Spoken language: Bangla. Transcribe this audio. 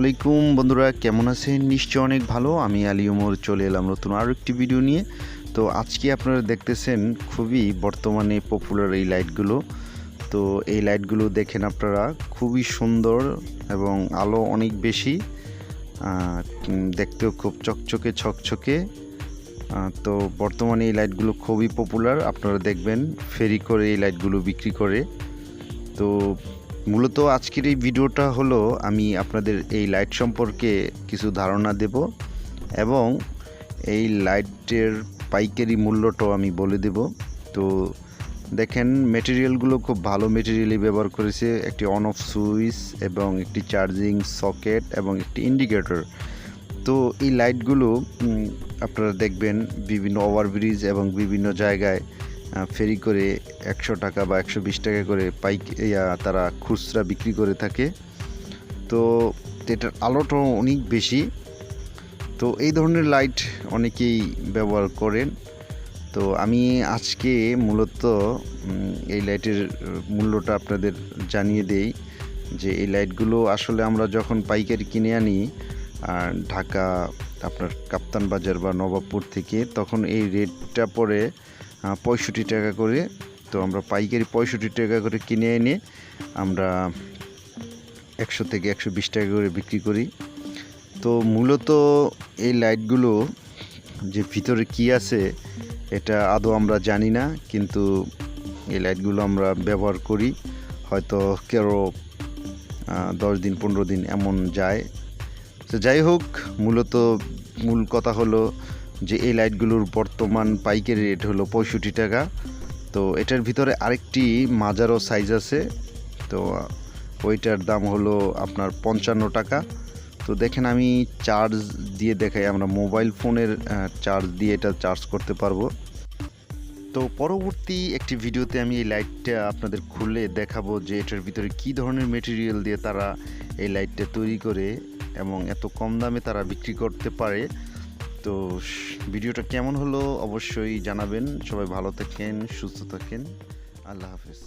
আলাইকুম বন্ধুরা, কেমন আছেন? নিশ্চয় অনেক ভালো। আমি আলী ওমর চলে এলাম নতুন আরও একটি ভিডিও নিয়ে। তো আজকে আপনারা দেখতেছেন খুবই বর্তমানে পপুলার এই লাইটগুলো। তো এই লাইটগুলো দেখেন আপনারা, খুবই সুন্দর এবং আলো অনেক বেশি, দেখতেও খুব চকচকে ছকছকে। তো বর্তমানে এই লাইটগুলো খুবই পপুলার। আপনারা দেখবেন ফেরি করে এই লাইটগুলো বিক্রি করে। তো মূলত আজকের এই ভিডিওটা হলো আমি আপনাদের এই লাইট সম্পর্কে কিছু ধারণা দেব এবং এই লাইটের পাইকারি মূল্যটাও আমি বলে দেব। তো দেখেন, মেটেরিয়ালগুলো খুব ভালো মেটেরিয়ালই ব্যবহার করেছে। একটি অন অফ সুইচ এবং একটি চার্জিং সকেট এবং একটি ইন্ডিকেটর। তো এই লাইটগুলো আপনারা দেখবেন বিভিন্ন ওভারব্রিজ এবং বিভিন্ন জায়গায় ফেরি করে 100 টাকা বা 120 টাকা করে তারা খুচরা বিক্রি করে থাকে। তো এটার আলোটাও অনেক বেশি। তো এই ধরনের লাইট অনেকেই ব্যবহার করেন। তো আমি আজকে মূলত এই লাইটের মূল্যটা আপনাদের জানিয়ে দেই যে এই লাইটগুলো আসলে আমরা যখন পাইকারি কিনে আনি ঢাকা আপনার কাপ্তান বাজার বা নবাবপুর থেকে, তখন এই রেটটা পড়ে 65 টাকা করে। তো আমরা পাইকারি 65 টাকা করে কিনে এনে আমরা 100 থেকে 120 টাকা করে বিক্রি করি। তো মূলত এই লাইটগুলো যে ভিতরে কি আছে এটা আদৌ আমরা জানি না, কিন্তু এই লাইটগুলো আমরা ব্যবহার করি। হয়তো কেউ 10 দিন 15 দিন এমন যায়। তো যাই হোক, মূল কথা হলো যে এই লাইটগুলোর বর্তমান পাইকারি রেট হলো 65 টাকা। তো এটার ভিতরে আরেকটি মাঝারো সাইজ আছে, তো ওইটার দাম হলো আপনার 55 টাকা। তো দেখেন, আমি চার্জ দিয়ে দেখাই, আমরা মোবাইল ফোনের চার্জ দিয়ে এটা চার্জ করতে পারবো। তো পরবর্তী একটি ভিডিওতে আমি এই লাইটটা আপনাদের খুলে দেখাবো যে এটার ভিতরে কী ধরনের মেটেরিয়াল দিয়ে তারা এই লাইটটা তৈরি করে এবং এত কম দামে তারা বিক্রি করতে পারে। তো ভিডিওটা কেমন হলো অবশ্যই জানাবেন। সবাই ভালো থাকেন, সুস্থ থাকেন। আল্লাহ হাফেজ।